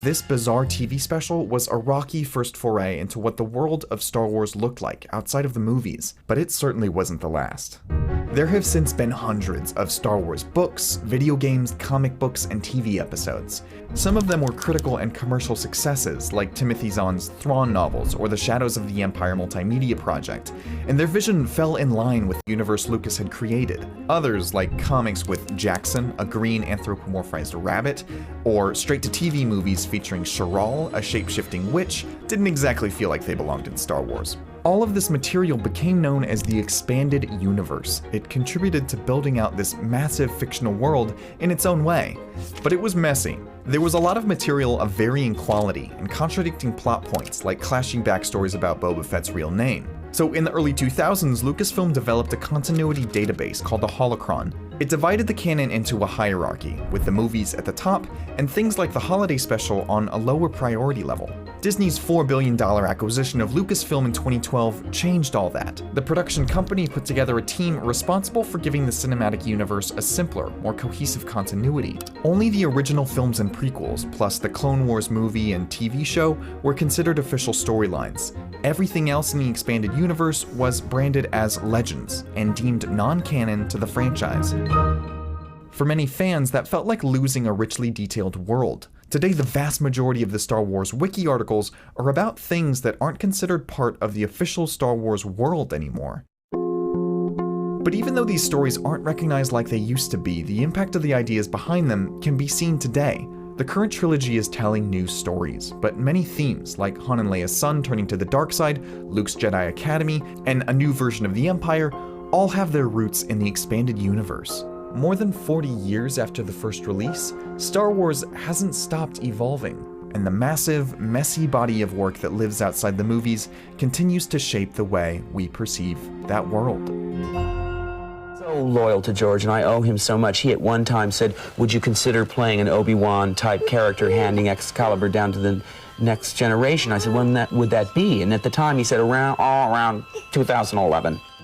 This bizarre TV special was a rocky first foray into what the world of Star Wars looked like outside of the movies, but it certainly wasn't the last. There have since been hundreds of Star Wars books, video games, comic books, and TV episodes. Some of them were critical and commercial successes, like Timothy Zahn's Thrawn novels or the Shadows of the Empire multimedia project, and their vision fell in line with the universe Lucas had created. Others, like comics with Jackson, a green anthropomorphized rabbit, or straight-to-TV movies featuring Sharal, a shape-shifting witch, didn't exactly feel like they belonged in Star Wars. All of this material became known as the Expanded Universe. It contributed to building out this massive fictional world in its own way. But it was messy. There was a lot of material of varying quality and contradicting plot points, like clashing backstories about Boba Fett's real name. So in the early 2000s, Lucasfilm developed a continuity database called the Holocron. It divided the canon into a hierarchy, with the movies at the top and things like the holiday special on a lower priority level. Disney's $4 billion acquisition of Lucasfilm in 2012 changed all that. The production company put together a team responsible for giving the cinematic universe a simpler, more cohesive continuity. Only the original films and prequels, plus the Clone Wars movie and TV show, were considered official storylines. Everything else in the expanded universe was branded as legends and deemed non-canon to the franchise. For many fans, that felt like losing a richly detailed world. Today, the vast majority of the Star Wars wiki articles are about things that aren't considered part of the official Star Wars world anymore. But even though these stories aren't recognized like they used to be, the impact of the ideas behind them can be seen today. The current trilogy is telling new stories, but many themes, like Han and Leia's son turning to the dark side, Luke's Jedi Academy, and a new version of the Empire, all have their roots in the expanded universe. More than 40 years after the first release, Star Wars hasn't stopped evolving, and the massive, messy body of work that lives outside the movies continues to shape the way we perceive that world. So loyal to George, and I owe him so much. He at one time said, would you consider playing an Obi-Wan type character handing Excalibur down to the next generation? I said, when would that be? And at the time he said around 2011.